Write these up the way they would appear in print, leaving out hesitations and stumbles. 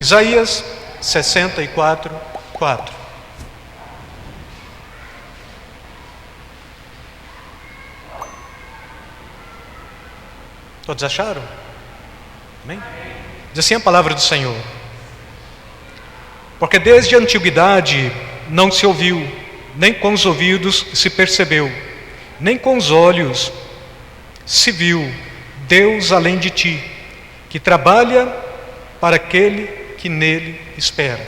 Isaías 64, 4. Todos acharam? Amém? Diz assim a palavra do Senhor: porque desde a antiguidade não se ouviu, nem com os ouvidos se percebeu, nem com os olhos se viu Deus além de ti, que trabalha para aquele que nele espera.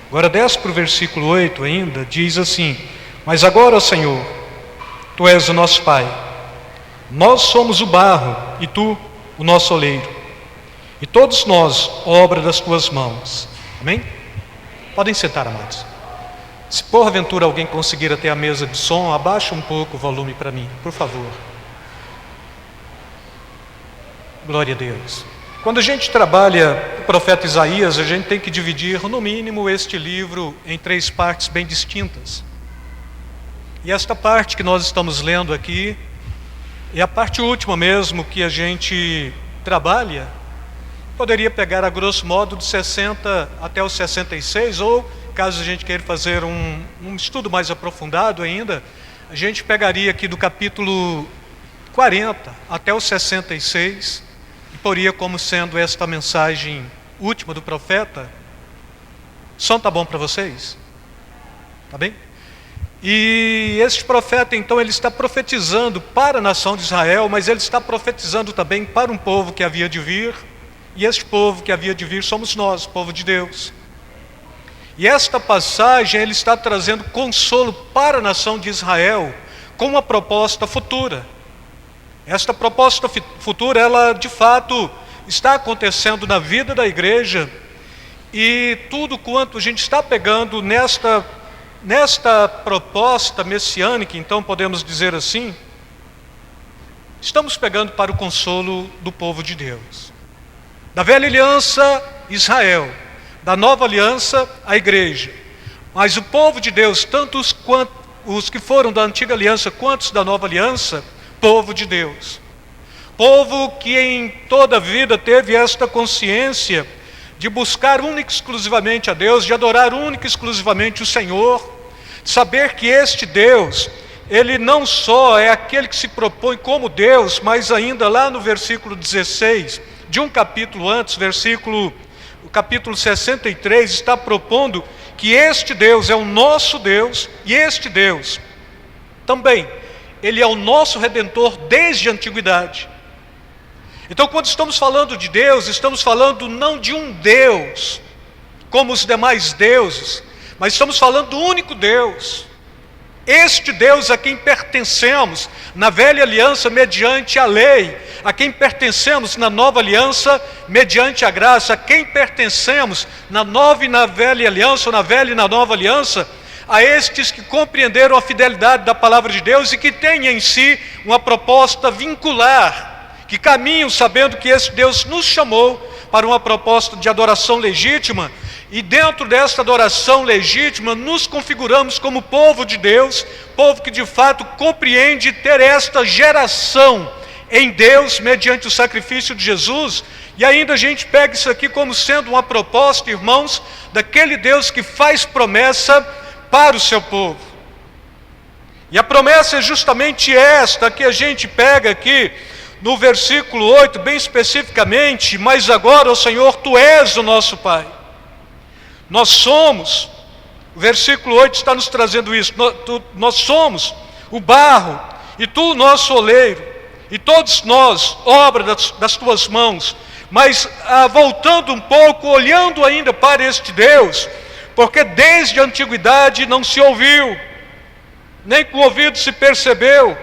Agora desce para o versículo 8 ainda, diz assim: mas agora, ó Senhor, Tu és o nosso Pai, nós somos o barro e Tu o nosso oleiro, e todos nós, obra das Tuas mãos. Amém? Podem sentar, amados. Se porventura alguém conseguir até a mesa de som, abaixa um pouco o volume para mim, por favor. Glória a Deus. Quando a gente trabalha o profeta Isaías, a gente tem que dividir, no mínimo, este livro em 3 partes bem distintas. E esta parte que nós estamos lendo aqui é a parte última mesmo que a gente trabalha. Poderia pegar a grosso modo de 60 até os 66, ou caso a gente queira fazer um estudo mais aprofundado ainda, a gente pegaria aqui do capítulo 40 até os 66, e poria como sendo esta mensagem última do profeta. O som está bom para vocês? Está bem? E este profeta, então, ele está profetizando para a nação de Israel, mas ele está profetizando também para um povo que havia de vir, e este povo que havia de vir somos nós, povo de Deus. E esta passagem, ele está trazendo consolo para a nação de Israel, com uma proposta futura. Esta proposta futura, ela de fato está acontecendo na vida da igreja, e tudo quanto a gente está pegando nesta proposta messiânica, então podemos dizer assim, estamos pegando para o consolo do povo de Deus. Da velha aliança, Israel; da nova aliança, a igreja. Mas o povo de Deus, tanto os que foram da antiga aliança quanto os da nova aliança, povo de Deus. Povo que em toda a vida teve esta consciência de buscar única e exclusivamente a Deus, de adorar única e exclusivamente o Senhor, saber que este Deus, Ele não só é aquele que se propõe como Deus, mas ainda lá no versículo 16, de um capítulo antes, o capítulo 63, está propondo que este Deus é o nosso Deus, e este Deus também, Ele é o nosso Redentor desde a antiguidade. Então, quando estamos falando de Deus, estamos falando não de um Deus como os demais deuses, mas estamos falando do único Deus. Este Deus a quem pertencemos na velha aliança mediante a lei, a quem pertencemos na nova aliança mediante a graça, a quem pertencemos na nova e na velha aliança, ou na velha e na nova aliança, a estes que compreenderam a fidelidade da palavra de Deus e que têm em si uma proposta vincular, que caminham sabendo que esse Deus nos chamou para uma proposta de adoração legítima, e dentro desta adoração legítima nos configuramos como povo de Deus, povo que de fato compreende ter esta geração em Deus mediante o sacrifício de Jesus. E ainda a gente pega isso aqui como sendo uma proposta, irmãos, daquele Deus que faz promessa para o seu povo. E a promessa é justamente esta que a gente pega aqui no versículo 8, bem especificamente: mas agora, ó Senhor, Tu és o nosso Pai. Nós somos, o versículo 8 está nos trazendo isso, nós somos o barro, e Tu o nosso oleiro, e todos nós, obra das Tuas mãos. Mas voltando um pouco, olhando ainda para este Deus, porque desde a antiguidade não se ouviu, nem com o ouvido se percebeu,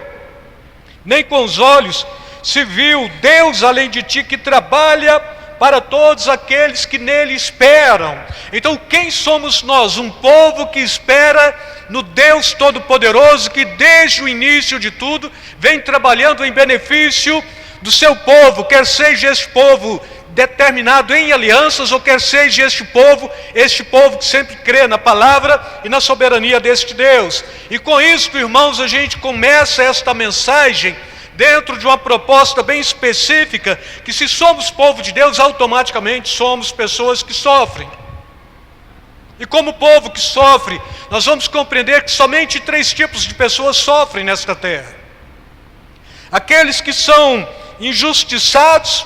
nem com os olhos se viu Deus além de Ti, que trabalha para todos aqueles que nele esperam. Então, quem somos nós? Um povo que espera no Deus Todo-Poderoso, que desde o início de tudo vem trabalhando em benefício do seu povo, quer seja este povo determinado em alianças, ou quer seja este povo que sempre crê na palavra e na soberania deste Deus. E com isso, irmãos, a gente começa esta mensagem dentro de uma proposta bem específica, que se somos povo de Deus, automaticamente somos pessoas que sofrem. E como povo que sofre, nós vamos compreender que somente 3 tipos de pessoas sofrem nesta terra. Aqueles que são injustiçados,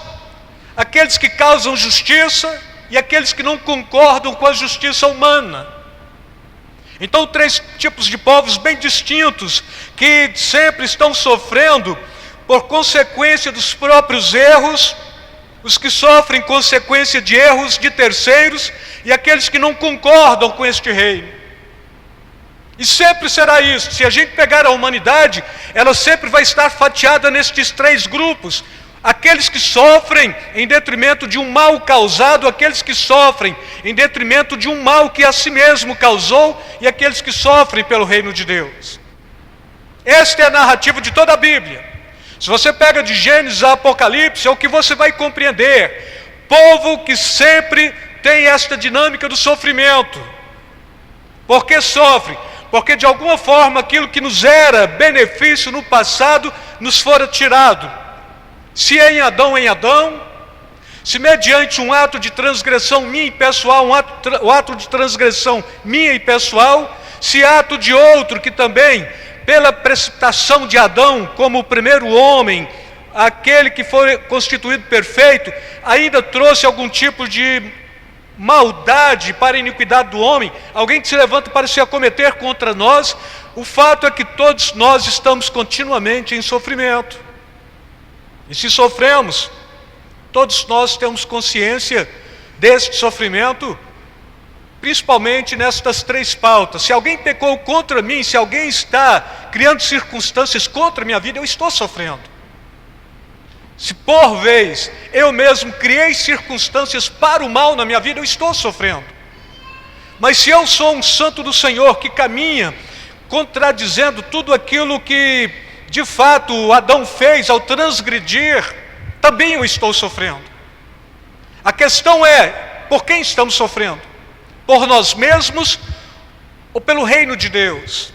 aqueles que causam justiça e aqueles que não concordam com a justiça humana. Então, 3 tipos de povos bem distintos, que sempre estão sofrendo por consequência dos próprios erros, os que sofrem consequência de erros de terceiros e aqueles que não concordam com este reino. E sempre será isso. Se a gente pegar a humanidade, ela sempre vai estar fatiada nestes 3 grupos. Aqueles que sofrem em detrimento de um mal causado, aqueles que sofrem em detrimento de um mal que a si mesmo causou, e aqueles que sofrem pelo reino de Deus. Esta é a narrativa de toda a Bíblia. Se você pega de Gênesis a Apocalipse, é o que você vai compreender. Povo que sempre tem esta dinâmica do sofrimento. Por que sofre? Porque de alguma forma aquilo que nos era benefício no passado nos fora tirado. Se é em Adão, se mediante um ato de transgressão minha e pessoal, um ato de transgressão minha e pessoal, se ato de outro que também, pela precipitação de Adão, como o primeiro homem, aquele que foi constituído perfeito, ainda trouxe algum tipo de maldade para a iniquidade do homem, alguém que se levanta para se acometer contra nós, o fato é que todos nós estamos continuamente em sofrimento. E se sofremos, todos nós temos consciência deste sofrimento, principalmente nestas 3 pautas. Se alguém pecou contra mim, se alguém está criando circunstâncias contra a minha vida, eu estou sofrendo. Se por vez eu mesmo criei circunstâncias para o mal na minha vida, eu estou sofrendo. Mas se eu sou um santo do Senhor que caminha contradizendo tudo aquilo que de fato Adão fez ao transgredir, também eu estou sofrendo. A questão é, por quem estamos sofrendo? Por nós mesmos ou pelo reino de Deus?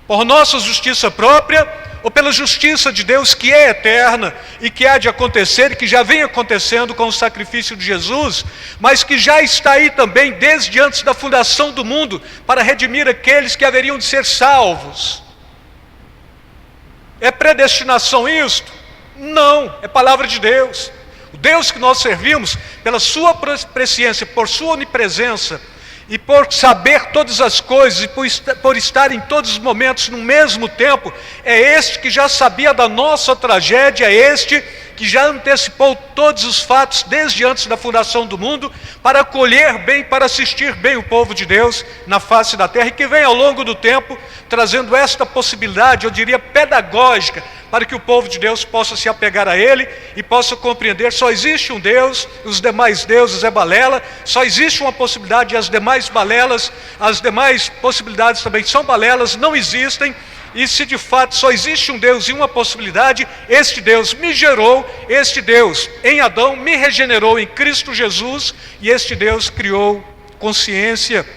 Por nossa justiça própria ou pela justiça de Deus que é eterna e que há de acontecer e que já vem acontecendo com o sacrifício de Jesus, mas que já está aí também desde antes da fundação do mundo para redimir aqueles que haveriam de ser salvos? É predestinação isto? Não, é palavra de Deus. O Deus que nós servimos, pela sua presciência, por sua onipresença, e por saber todas as coisas, e por estar em todos os momentos no mesmo tempo, é este que já sabia da nossa tragédia, é este que já antecipou todos os fatos desde antes da fundação do mundo, para acolher bem, para assistir bem o povo de Deus na face da terra, e que vem ao longo do tempo trazendo esta possibilidade, eu diria pedagógica, para que o povo de Deus possa se apegar a Ele e possa compreender, só existe um Deus, os demais deuses é balela, só existe uma possibilidade e as demais balelas, as demais possibilidades também são balelas, não existem. E se de fato só existe um Deus e uma possibilidade, este Deus me gerou, este Deus em Adão me regenerou em Cristo Jesus, e este Deus criou consciência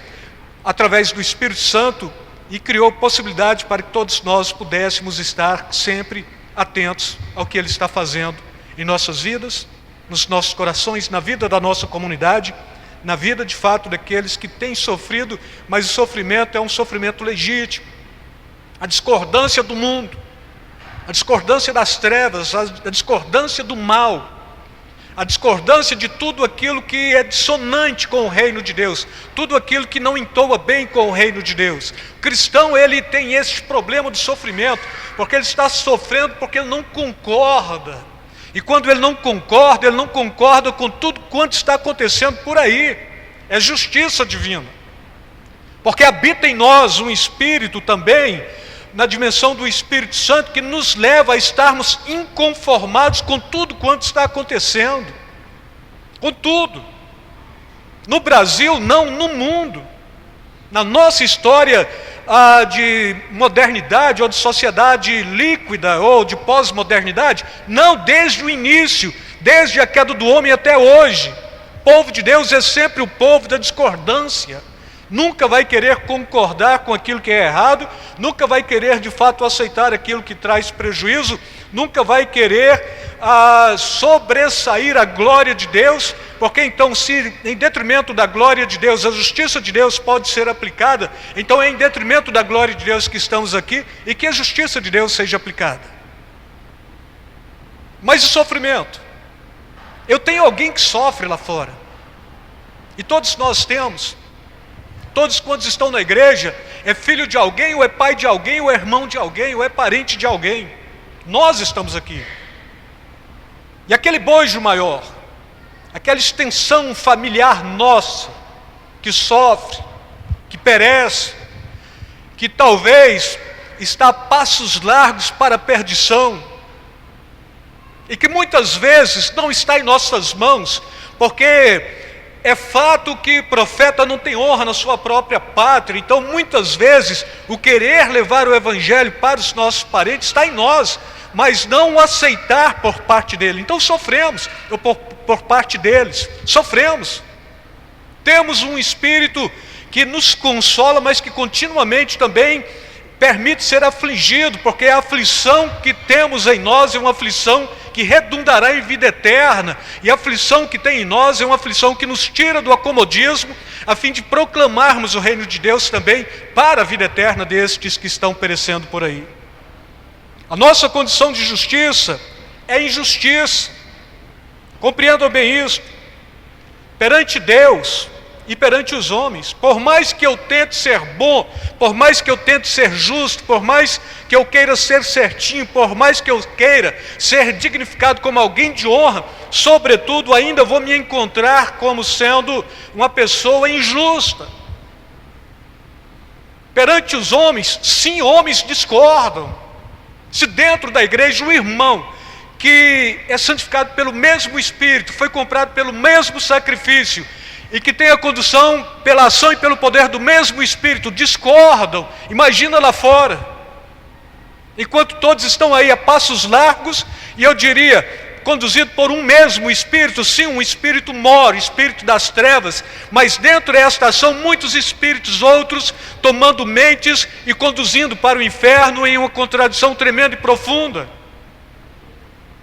através do Espírito Santo e criou possibilidade para que todos nós pudéssemos estar sempre atentos ao que Ele está fazendo em nossas vidas, nos nossos corações, na vida da nossa comunidade, na vida de fato daqueles que têm sofrido, mas o sofrimento é um sofrimento legítimo. A discordância do mundo, a discordância das trevas, a discordância do mal, a discordância de tudo aquilo que é dissonante com o reino de Deus, tudo aquilo que não entoa bem com o reino de Deus. O cristão, ele tem esse problema do sofrimento, porque ele está sofrendo porque ele não concorda. E quando ele não concorda com tudo quanto está acontecendo por aí. É justiça divina. Porque habita em nós um Espírito também, na dimensão do Espírito Santo, que nos leva a estarmos inconformados com tudo quanto está acontecendo. Com tudo. No Brasil, não, no mundo. Na nossa história de modernidade, ou de sociedade líquida, ou de pós-modernidade, não, desde o início, desde a queda do homem até hoje. O povo de Deus é sempre o povo da discordância. nunca vai querer concordar com aquilo que é errado, nunca vai querer de fato aceitar aquilo que traz prejuízo, nunca vai querer sobressair a glória de Deus, porque então, se em detrimento da glória de Deus, a justiça de Deus pode ser aplicada, então é em detrimento da glória de Deus que estamos aqui, e que a justiça de Deus seja aplicada. Mas o sofrimento, eu tenho alguém que sofre lá fora, e todos nós temos. Todos quantos estão na igreja, é filho de alguém, ou é pai de alguém, ou é irmão de alguém, ou é parente de alguém. Nós estamos aqui. E aquele bojo maior, aquela extensão familiar nossa, que sofre, que perece, que talvez está a passos largos para a perdição, e que muitas vezes não está em nossas mãos, porque é fato que profeta não tem honra na sua própria pátria, então muitas vezes o querer levar o evangelho para os nossos parentes está em nós, mas não o aceitar por parte dele. Então sofremos, por parte deles, sofremos. Temos um espírito que nos consola, mas que continuamente também permite ser afligido, porque a aflição que temos em nós é uma aflição que redundará em vida eterna, e a aflição que tem em nós é uma aflição que nos tira do acomodismo, a fim de proclamarmos o reino de Deus também para a vida eterna destes que estão perecendo por aí. A nossa condição de justiça é injustiça, compreendam bem isso, perante Deus e perante os homens. Por mais que eu tente ser bom, por mais que eu tente ser justo, por mais que eu queira ser certinho, por mais que eu queira ser dignificado como alguém de honra, sobretudo ainda vou me encontrar como sendo uma pessoa injusta. Perante os homens, sim, homens discordam. Se dentro da igreja um irmão que é santificado pelo mesmo Espírito, foi comprado pelo mesmo sacrifício, e que tem a condução pela ação e pelo poder do mesmo Espírito, discordam, imagina lá fora, enquanto todos estão aí a passos largos, e eu diria, conduzido por um mesmo Espírito, sim, um Espírito mor, Espírito das trevas, mas dentro desta ação muitos espíritos outros, tomando mentes e conduzindo para o inferno em uma contradição tremenda e profunda.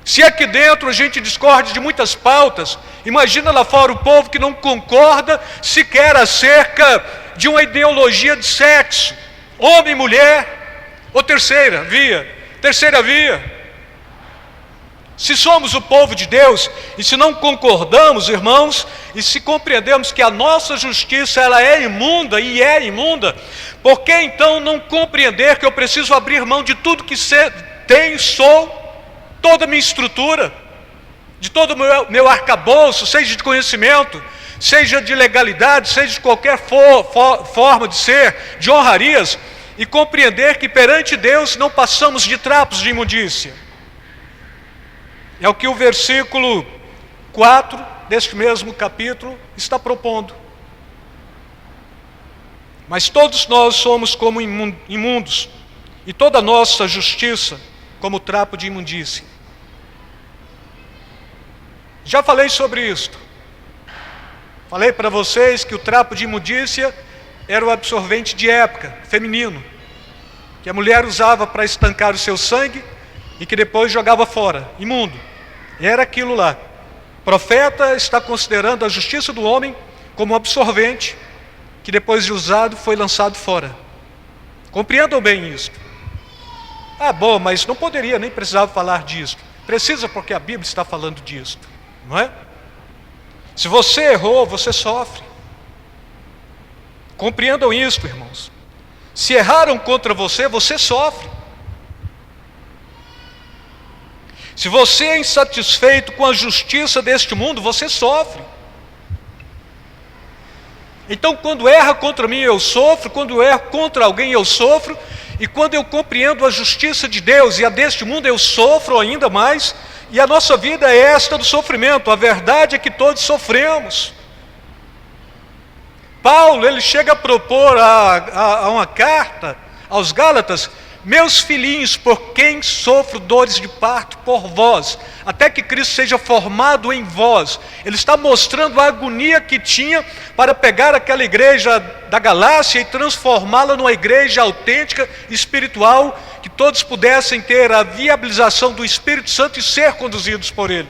Se aqui dentro a gente discorde de muitas pautas, imagina lá fora o povo que não concorda sequer acerca de uma ideologia de sexo, homem e mulher, ou terceira via. Se somos o povo de Deus, e se não concordamos, irmãos, e se compreendemos que a nossa justiça ela é imunda, e é imunda, por que então não compreender que eu preciso abrir mão de tudo que tenho, sou, toda a minha estrutura, de todo o meu arcabouço, seja de conhecimento, seja de legalidade, seja de qualquer forma de ser, de honrarias, e compreender que perante Deus não passamos de trapos de imundícia. É o que o versículo 4 deste mesmo capítulo está propondo. Mas todos nós somos como imundos, e toda a nossa justiça como trapo de imundícia. Já falei sobre isto. Falei para vocês que o trapo de imundícia era o absorvente de época, feminino, que a mulher usava para estancar o seu sangue e que depois jogava fora, imundo. E era aquilo lá. O profeta está considerando a justiça do homem como um absorvente que depois de usado foi lançado fora. Compreendam bem isso. Ah, bom, mas não poderia, nem precisava falar disso. Precisa, porque a Bíblia está falando disso, não é? Se você errou, você sofre. Compreendam isso, irmãos. Se erraram contra você, você sofre. Se você é insatisfeito com a justiça deste mundo, você sofre. Então, quando erra contra mim, eu sofro. Quando erro contra alguém, eu sofro. E quando eu compreendo a justiça de Deus e a deste mundo, eu sofro ainda mais. E a nossa vida é esta do sofrimento. A verdade é que todos sofremos. Paulo, ele chega a propor a uma carta aos Gálatas, meus filhinhos, por quem sofro dores de parto por vós, até que Cristo seja formado em vós. Ele está mostrando a agonia que tinha para pegar aquela igreja da Galácia e transformá-la numa igreja autêntica, espiritual, que todos pudessem ter a viabilização do Espírito Santo e ser conduzidos por Ele.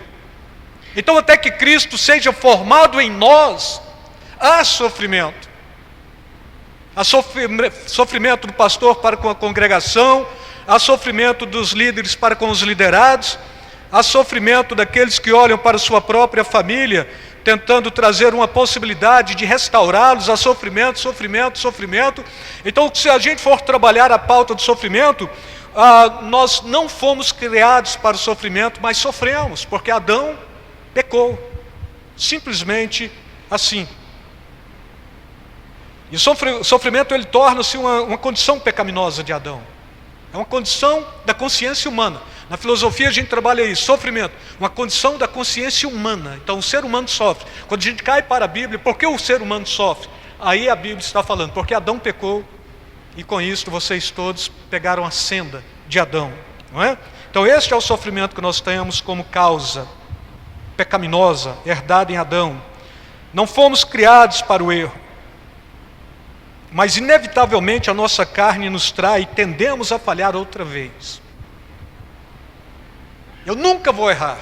Então, até que Cristo seja formado em nós, há sofrimento. Há sofrimento do pastor para com a congregação, há sofrimento dos líderes para com os liderados, há sofrimento daqueles que olham para sua própria família, tentando trazer uma possibilidade de restaurá-los, há sofrimento, sofrimento, sofrimento. Então, se a gente for trabalhar a pauta do sofrimento, nós não fomos criados para o sofrimento, mas sofremos, porque Adão pecou, simplesmente assim. E o sofrimento, ele torna-se uma condição pecaminosa de Adão. É uma condição da consciência humana. Na filosofia a gente trabalha isso, sofrimento, uma condição da consciência humana. Então o ser humano sofre. Quando a gente cai para a Bíblia, por que o ser humano sofre? Aí a Bíblia está falando, porque Adão pecou, e com isso vocês todos pegaram a senda de Adão, não é? Então este é o sofrimento que nós temos como causa pecaminosa, herdada em Adão. Não fomos criados para o erro, mas inevitavelmente a nossa carne nos trai e tendemos a falhar outra vez. Eu nunca vou errar.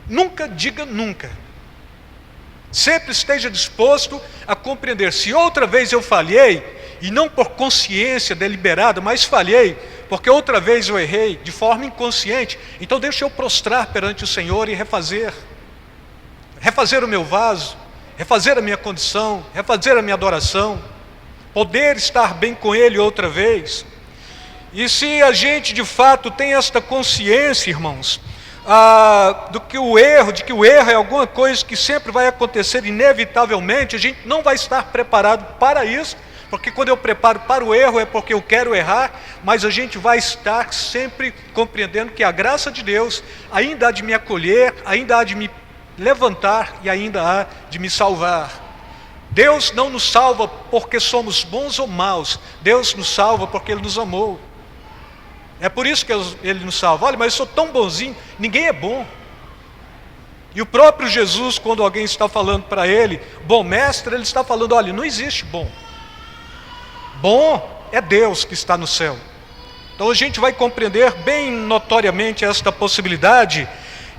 Nunca diga nunca. Sempre esteja disposto a compreender. Se outra vez eu falhei, e não por consciência deliberada, mas falhei, porque outra vez eu errei de forma inconsciente, então deixa eu prostrar perante o Senhor e refazer o meu vaso, refazer a minha condição, refazer a minha adoração, poder estar bem com Ele outra vez. E se a gente de fato tem esta consciência, irmãos, de que o erro é alguma coisa que sempre vai acontecer inevitavelmente, a gente não vai estar preparado para isso, porque quando eu preparo para o erro é porque eu quero errar, mas a gente vai estar sempre compreendendo que a graça de Deus ainda há de me acolher, ainda há de me levantar e ainda há de me salvar. Deus não nos salva porque somos bons ou maus, Deus nos salva porque Ele nos amou. É por isso que Ele nos salva. Olha, mas eu sou tão bonzinho, ninguém é bom. E o próprio Jesus, quando alguém está falando para Ele, bom mestre, Ele está falando, olha, não existe bom. Bom é Deus que está no céu. Então a gente vai compreender bem notoriamente esta possibilidade.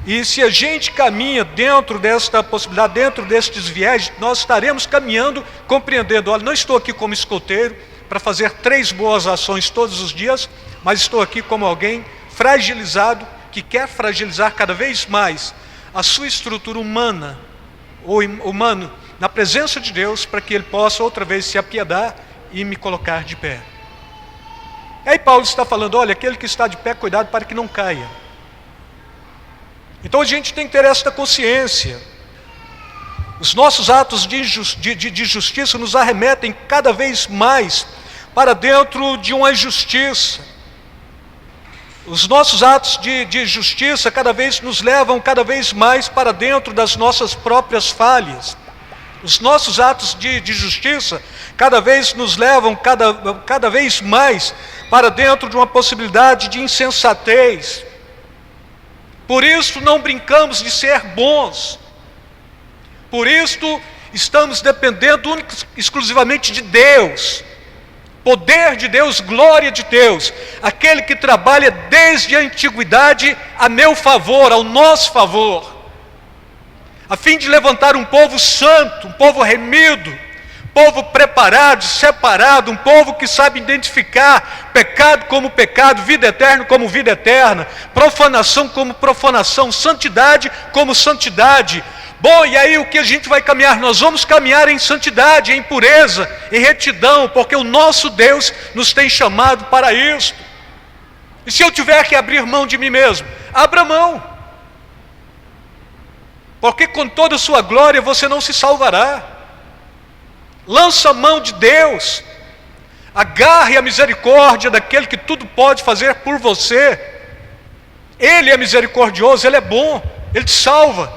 E se a gente caminha dentro desta possibilidade, dentro destes viés, nós estaremos caminhando, compreendendo, olha, não estou aqui como escoteiro para fazer 3 boas ações todos os dias, mas estou aqui como alguém fragilizado, que quer fragilizar cada vez mais a sua estrutura humana, ou humano, na presença de Deus, para que Ele possa outra vez se apiedar e me colocar de pé. E aí Paulo está falando, olha, aquele que está de pé, cuidado para que não caia. Então a gente tem que ter esta consciência. Os nossos atos de justiça nos arremetem cada vez mais para dentro de uma injustiça. Os nossos atos de justiça cada vez nos levam cada vez mais para dentro das nossas próprias falhas. Os nossos atos de justiça cada vez nos levam cada vez mais para dentro de uma possibilidade de insensatez. Por isso não brincamos de ser bons. Por isso estamos dependendo exclusivamente de Deus. Poder de Deus, glória de Deus. Aquele que trabalha desde a antiguidade a meu favor, ao nosso favor. A fim de levantar um povo santo, um povo remido, povo preparado, separado, um povo que sabe identificar pecado como pecado, vida eterna como vida eterna, profanação como profanação, santidade como santidade. Bom, e aí o que a gente vai caminhar? Nós vamos caminhar em santidade, em pureza, em retidão, porque o nosso Deus nos tem chamado para isso. E se eu tiver que abrir mão de mim mesmo, abra mão. Porque com toda a sua glória você não se salvará. Lança a mão de Deus, agarre a misericórdia daquele que tudo pode fazer por você. Ele é misericordioso, Ele é bom, Ele te salva,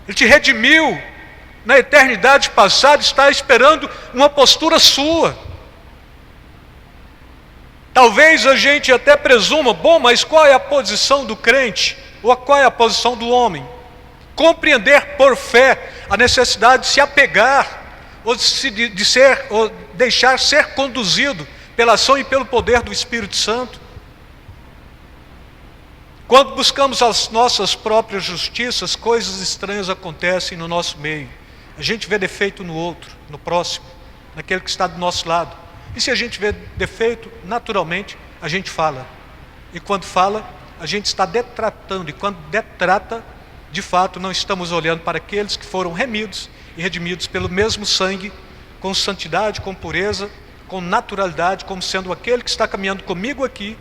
Ele te redimiu. Na eternidade passada está esperando uma postura sua. Talvez a gente até presuma, bom, mas qual é a posição do crente? Ou qual é a posição do homem? Compreender por fé a necessidade de se apegar, ou ou deixar ser conduzido pela ação e pelo poder do Espírito Santo. Quando buscamos as nossas próprias justiças, coisas estranhas acontecem no nosso meio. A gente vê defeito no outro, no próximo, naquele que está do nosso lado. E se a gente vê defeito, naturalmente, a gente fala. E quando fala, a gente está detratando. E quando detrata, de fato, não estamos olhando para aqueles que foram remidos e redimidos pelo mesmo sangue, com santidade, com pureza, com naturalidade, como sendo aquele que está caminhando comigo aqui,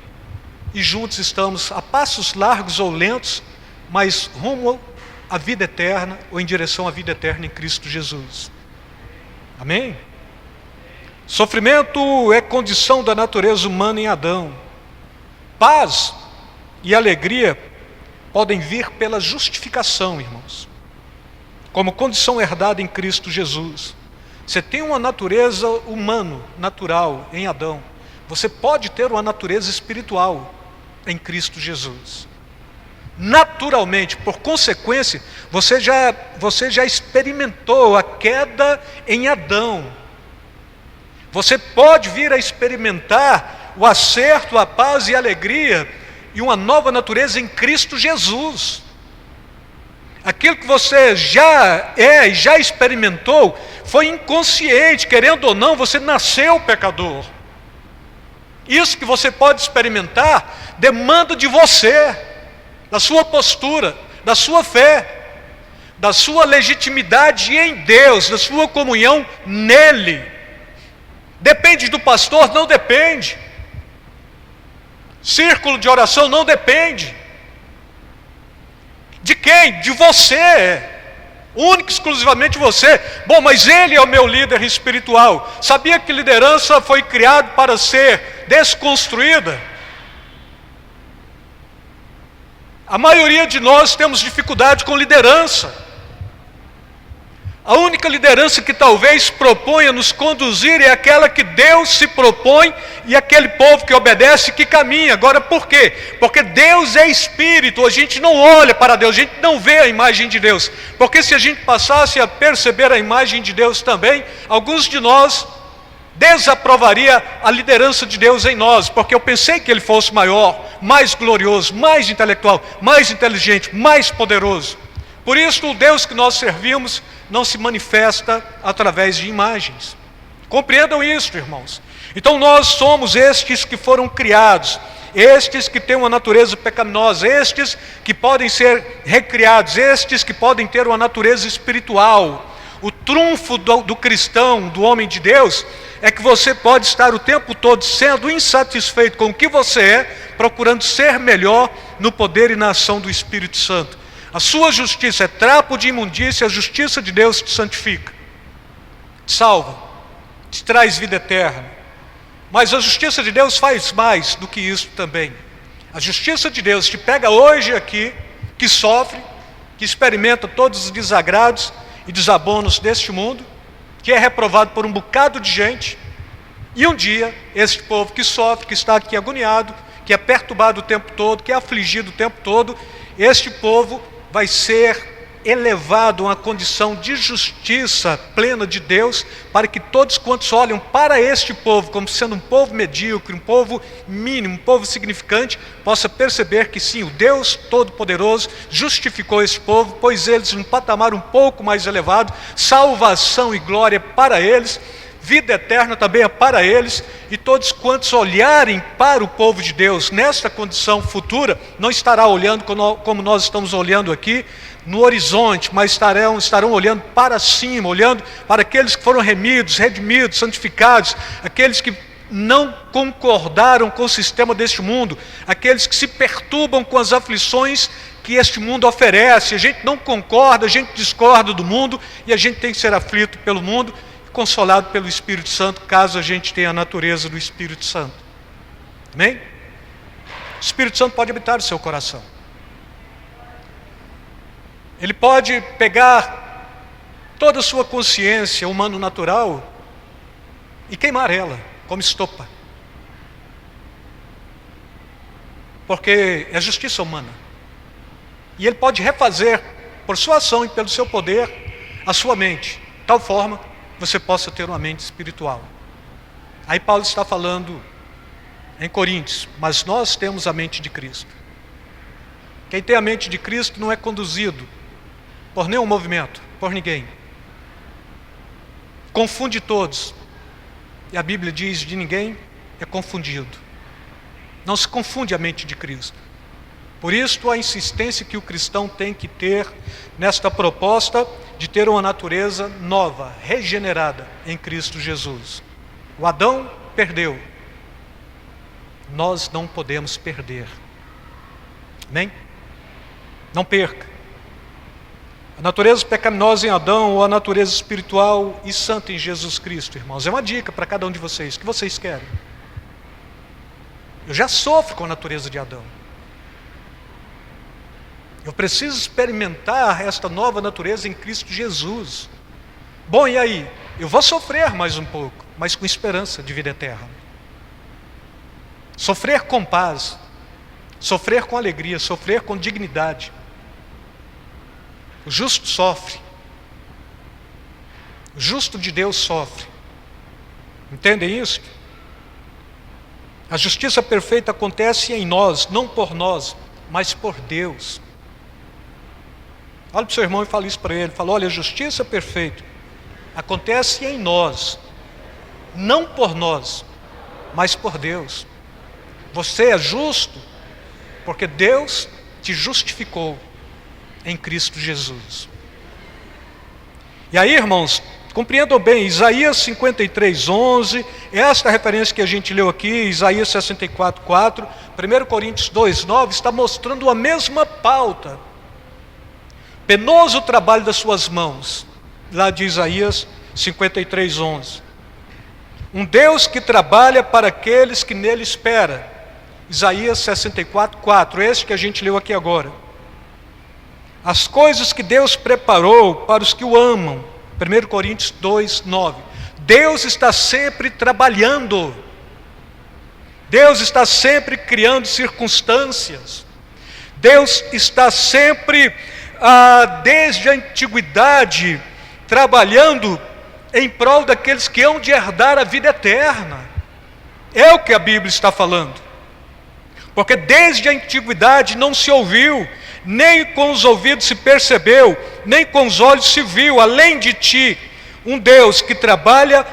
e juntos estamos a passos largos ou lentos, mas rumo à vida eterna, ou em direção à vida eterna em Cristo Jesus. Amém? Sofrimento é condição da natureza humana em Adão. Paz e alegria podem vir pela justificação, irmãos, como condição herdada em Cristo Jesus. Você tem uma natureza humana, natural, em Adão. Você pode ter uma natureza espiritual em Cristo Jesus. Naturalmente, por consequência, você já experimentou a queda em Adão. Você pode vir a experimentar o acerto, a paz e a alegria e uma nova natureza em Cristo Jesus. Aquilo que você já é e já experimentou foi inconsciente, querendo ou não, você nasceu pecador. Isso que você pode experimentar demanda de você, da sua postura, da sua fé, da sua legitimidade em Deus, da sua comunhão nele. Depende do pastor? Não depende. Círculo de oração? Não depende. De quem? De você. Único e exclusivamente você. Bom, mas ele é o meu líder espiritual. Sabia que liderança foi criada para ser desconstruída? A maioria de nós temos dificuldade com liderança. A única liderança que talvez proponha nos conduzir é aquela que Deus se propõe e aquele povo que obedece que caminha. Agora por quê? Porque Deus é Espírito, a gente não olha para Deus, a gente não vê a imagem de Deus. Porque se a gente passasse a perceber a imagem de Deus também, alguns de nós desaprovaria a liderança de Deus em nós, porque eu pensei que Ele fosse maior, mais glorioso, mais intelectual, mais inteligente, mais poderoso. Por isso o Deus que nós servimos não se manifesta através de imagens. Compreendam isso, irmãos. Então nós somos estes que foram criados, estes que têm uma natureza pecaminosa, estes que podem ser recriados, estes que podem ter uma natureza espiritual. O trunfo do cristão, do homem de Deus, é que você pode estar o tempo todo sendo insatisfeito com o que você é, procurando ser melhor no poder e na ação do Espírito Santo. A sua justiça é trapo de imundícia, a justiça de Deus te santifica, te salva, te traz vida eterna. Mas a justiça de Deus faz mais do que isso também. A justiça de Deus te pega hoje aqui, que sofre, que experimenta todos os desagrados e desabonos deste mundo, que é reprovado por um bocado de gente, e um dia, este povo que sofre, que está aqui agoniado, que é perturbado o tempo todo, que é afligido o tempo todo, este povo vai ser elevado a uma condição de justiça plena de Deus, para que todos quantos olham para este povo como sendo um povo medíocre, um povo mínimo, um povo significante, possa perceber que sim, o Deus Todo-Poderoso justificou este povo, pôs eles num patamar um pouco mais elevado, salvação e glória para eles, vida eterna também é para eles, e todos quantos olharem para o povo de Deus nesta condição futura, não estará olhando como nós estamos olhando aqui, no horizonte, mas estarão olhando para cima, olhando para aqueles que foram remidos, redimidos, santificados, aqueles que não concordaram com o sistema deste mundo, aqueles que se perturbam com as aflições que este mundo oferece. A gente não concorda, a gente discorda do mundo, e a gente tem que ser aflito pelo mundo, consolado pelo Espírito Santo, caso a gente tenha a natureza do Espírito Santo. Amém? O Espírito Santo pode habitar o seu coração. Ele pode pegar toda a sua consciência humano-natural e queimar ela, como estopa. porque é justiça humana. E Ele pode refazer, por sua ação e pelo seu poder, a sua mente, de tal forma que você possa ter uma mente espiritual. Aí Paulo está falando em Coríntios, mas nós temos a mente de Cristo. Quem tem a mente de Cristo não é conduzido por nenhum movimento, por ninguém. Confunde todos. E a Bíblia diz, de ninguém é confundido. Não se confunde a mente de Cristo. Por isso a insistência que o cristão tem que ter nesta proposta de ter uma natureza nova, regenerada em Cristo Jesus. O Adão perdeu. Nós não podemos perder. Amém? Não perca. A natureza pecaminosa em Adão ou a natureza espiritual e santa em Jesus Cristo, irmãos, é uma dica para cada um de vocês. O que vocês querem? Eu já sofro com a natureza de Adão. Eu preciso experimentar esta nova natureza em Cristo Jesus. Bom, e aí? Eu vou sofrer mais um pouco, mas com esperança de vida eterna. Sofrer com paz, sofrer com alegria, sofrer com dignidade. O justo sofre. O justo de Deus sofre. Entendem isso? A justiça perfeita acontece em nós, não por nós, mas por Deus. Olha para o seu irmão e fala isso para ele. Fala, olha, a justiça perfeita acontece em nós, não por nós, mas por Deus. Você é justo porque Deus te justificou em Cristo Jesus. E aí, irmãos, compreendam bem, Isaías 53:11, esta referência que a gente leu aqui, Isaías 64:4, 1 Coríntios 2:9, está mostrando a mesma pauta. Penoso o trabalho das suas mãos, lá de Isaías 53:11. Um Deus que trabalha para aqueles que nele esperam. Isaías 64:4, este que a gente leu aqui agora. As coisas que Deus preparou para os que o amam. 1 Coríntios 2:9. Deus está sempre trabalhando. Deus está sempre criando circunstâncias. Deus está sempre, desde a antiguidade, trabalhando em prol daqueles que hão de herdar a vida eterna. É o que a Bíblia está falando. Porque desde a antiguidade não se ouviu, nem com os ouvidos se percebeu, nem com os olhos se viu, além de ti, um Deus que trabalha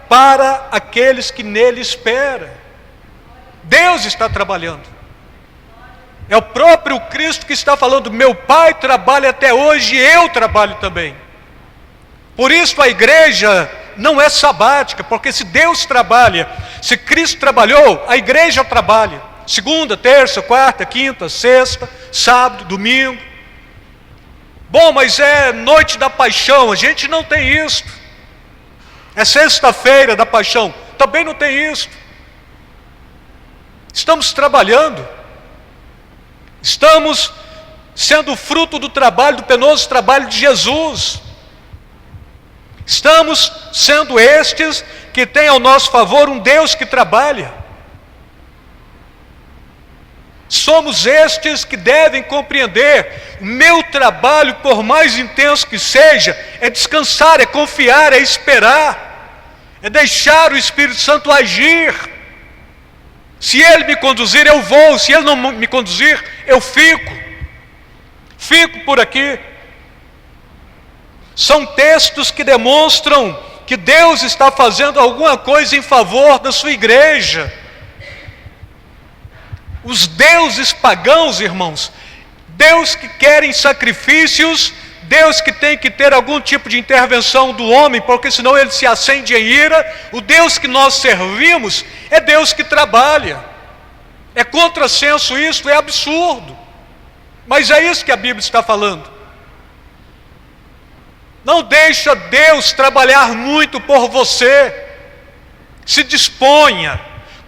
para aqueles que nele esperam. Deus está trabalhando. É o próprio Cristo que está falando, meu Pai trabalha até hoje e eu trabalho também. Por isso a igreja não é sabática, porque se Deus trabalha, se Cristo trabalhou, a igreja trabalha. Segunda, terça, quarta, quinta, sexta, sábado, domingo. Bom, mas é noite da paixão, a gente não tem isso. É sexta-feira da paixão, também não tem isso. Estamos trabalhando. Estamos sendo fruto do trabalho, do penoso trabalho de Jesus. Estamos sendo estes que têm ao nosso favor um Deus que trabalha. Somos estes que devem compreender, o meu trabalho, por mais intenso que seja, é descansar, é confiar, é esperar, é deixar o Espírito Santo agir. Se Ele me conduzir, eu vou, se Ele não me conduzir, eu fico por aqui. São textos que demonstram que Deus está fazendo alguma coisa em favor da sua igreja. Os deuses pagãos, irmãos, Deus que querem sacrifícios, Deus que tem que ter algum tipo de intervenção do homem, porque senão ele se acende em ira. O Deus que nós servimos é Deus que trabalha. É contrassenso isso, é absurdo. Mas é isso que a Bíblia está falando. Não deixa Deus trabalhar muito por você. Se disponha,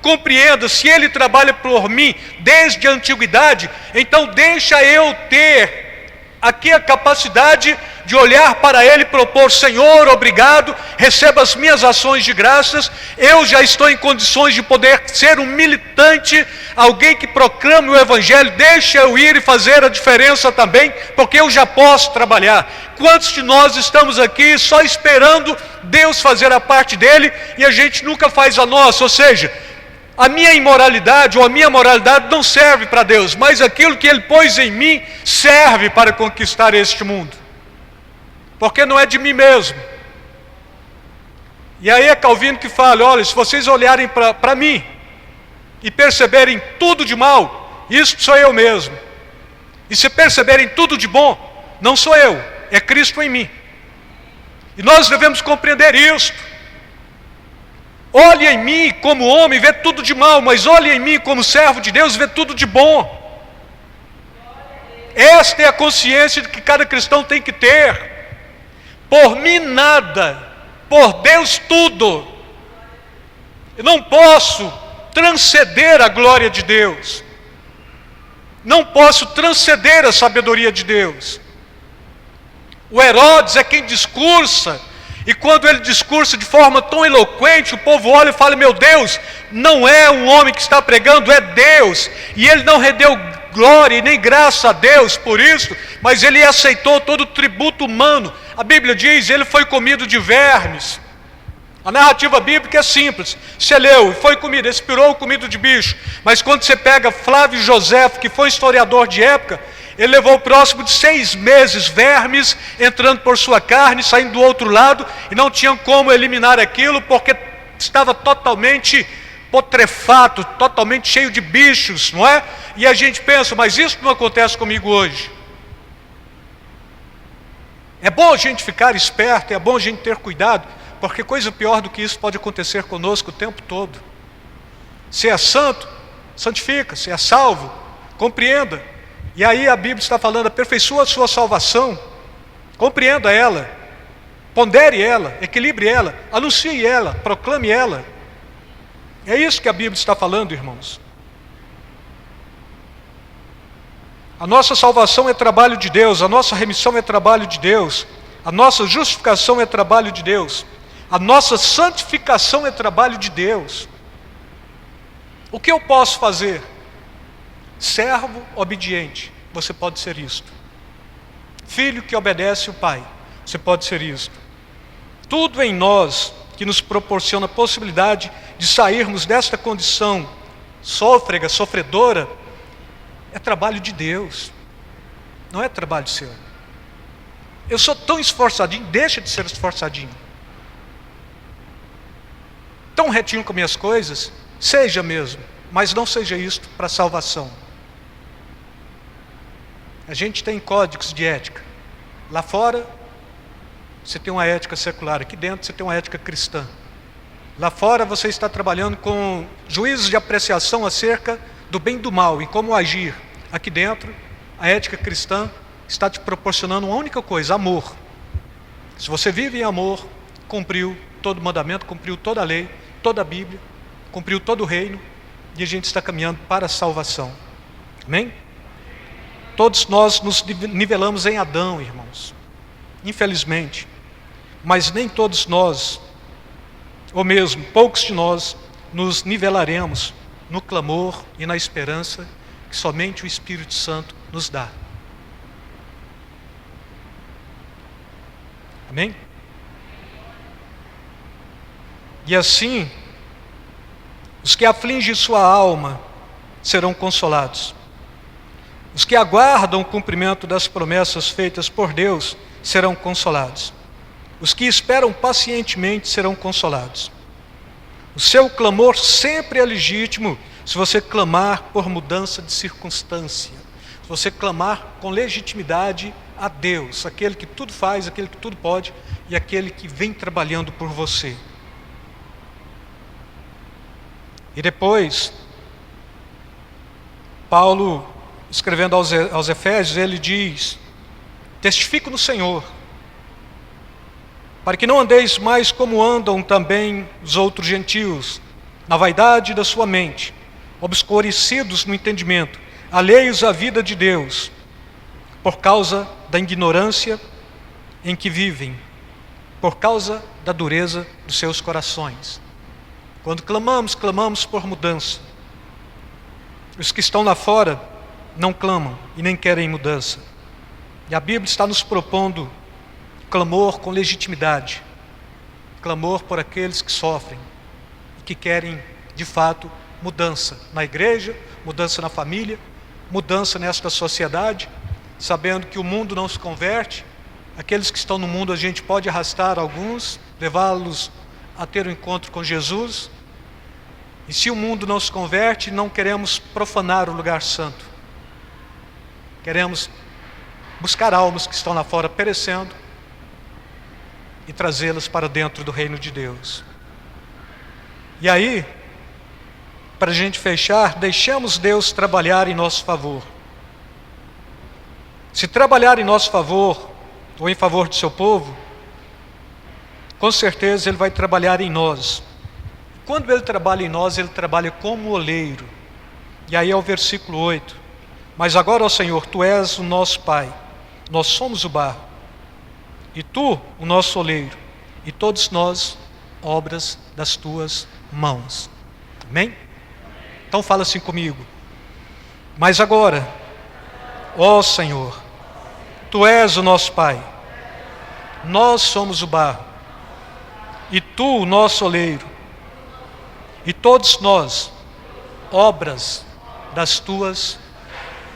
compreenda, se Ele trabalha por mim desde a antiguidade, então deixa eu ter aqui a capacidade de olhar para Ele e propor: Senhor, obrigado, receba as minhas ações de graças, eu já estou em condições de poder ser um militante, alguém que proclame o Evangelho, deixa eu ir e fazer a diferença também, porque eu já posso trabalhar. Quantos de nós estamos aqui só esperando Deus fazer a parte dele e a gente nunca faz a nossa? Ou seja, a minha imoralidade ou a minha moralidade não serve para Deus, mas aquilo que Ele pôs em mim serve para conquistar este mundo, porque não é de mim mesmo. E aí é Calvino que fala: olha, se vocês olharem para mim e perceberem tudo de mal, isso sou eu mesmo. E se perceberem tudo de bom, não sou eu, é Cristo em mim. E nós devemos compreender isto. Olhe em mim como homem, vê tudo de mal, mas olhe em mim como servo de Deus, vê tudo de bom. Esta é a consciência que cada cristão tem que ter. Por mim nada, por Deus tudo. Eu não posso transcender a glória de Deus, não posso transcender a sabedoria de Deus. O Herodes é quem discursa, e quando ele discursa de forma tão eloquente, o povo olha e fala: meu Deus, não é um homem que está pregando, é Deus. E ele não rendeu glória e nem graça a Deus por isso, mas ele aceitou todo o tributo humano. A Bíblia diz: ele foi comido de vermes. A narrativa bíblica é simples. Você leu, foi comido, expirou comido de bicho. Mas quando você pega Flávio José, que foi historiador de época, ele levou próximo de 6 meses vermes entrando por sua carne, saindo do outro lado, e não tinham como eliminar aquilo, porque estava totalmente putrefato, totalmente cheio de bichos, não é? E a gente pensa: mas isso não acontece comigo hoje. É bom a gente ficar esperto, é bom a gente ter cuidado, porque coisa pior do que isso pode acontecer conosco o tempo todo. Se é santo, santifica, se é salvo, compreenda. E aí a Bíblia está falando: aperfeiçoa a sua salvação, compreenda ela, pondere ela, equilibre ela, anuncie ela, proclame ela. É isso que a Bíblia está falando, irmãos. A nossa salvação é trabalho de Deus, a nossa remissão é trabalho de Deus, a nossa justificação é trabalho de Deus, a nossa santificação é trabalho de Deus. O que eu posso fazer? Servo obediente, você pode ser isto. Filho que obedece o pai, você pode ser isto. Tudo em nós que nos proporciona a possibilidade de sairmos desta condição sôfrega, sofredora, é trabalho de Deus, não é trabalho seu. Eu sou tão esforçadinho, deixa de ser esforçadinho. Tão retinho com minhas coisas, seja mesmo, mas não seja isto para salvação. A gente tem códigos de ética. Lá fora, você tem uma ética secular. Aqui dentro, você tem uma ética cristã. Lá fora, você está trabalhando com juízos de apreciação acerca do bem e do mal e como agir. Aqui dentro, a ética cristã está te proporcionando uma única coisa: amor. Se você vive em amor, cumpriu todo o mandamento, cumpriu toda a lei, toda a Bíblia, cumpriu todo o reino, e a gente está caminhando para a salvação. Amém? Todos nós nos nivelamos em Adão, irmãos, infelizmente, mas nem todos nós, ou mesmo poucos de nós, nos nivelaremos no clamor e na esperança que somente o Espírito Santo nos dá. Amém? E assim, os que afligem sua alma serão consolados. Os que aguardam o cumprimento das promessas feitas por Deus serão consolados. Os que esperam pacientemente serão consolados. O seu clamor sempre é legítimo se você clamar por mudança de circunstância. Se você clamar com legitimidade a Deus, aquele que tudo faz, aquele que tudo pode e aquele que vem trabalhando por você. E depois, Paulo, escrevendo aos Efésios, ele diz: testifico no Senhor, para que não andeis mais como andam também os outros gentios, na vaidade da sua mente, obscurecidos no entendimento, alheios à vida de Deus, por causa da ignorância em que vivem, por causa da dureza dos seus corações. Quando clamamos, clamamos por mudança. Os que estão lá fora não clamam e nem querem mudança. E a Bíblia está nos propondo clamor com legitimidade, clamor por aqueles que sofrem e que querem, de fato, mudança na igreja, mudança na família, mudança nesta sociedade, sabendo que o mundo não se converte. Aqueles que estão no mundo, a gente pode arrastar alguns, levá-los a ter um encontro com Jesus. E se o mundo não se converte, não queremos profanar o lugar santo. Queremos buscar almas que estão lá fora perecendo e trazê-las para dentro do reino de Deus. E aí, para a gente fechar, deixemos Deus trabalhar em nosso favor. Se trabalhar em nosso favor, ou em favor do seu povo, com certeza Ele vai trabalhar em nós. Quando Ele trabalha em nós, Ele trabalha como oleiro. E aí é o versículo 8. Mas agora, ó Senhor, Tu és o nosso Pai, nós somos o barro, e Tu, o nosso oleiro, e todos nós, obras das Tuas mãos. Amém? Então fala assim comigo. Mas agora, ó Senhor, Tu és o nosso Pai, nós somos o barro, e Tu, o nosso oleiro, e todos nós, obras das Tuas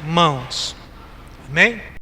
mãos. Amém?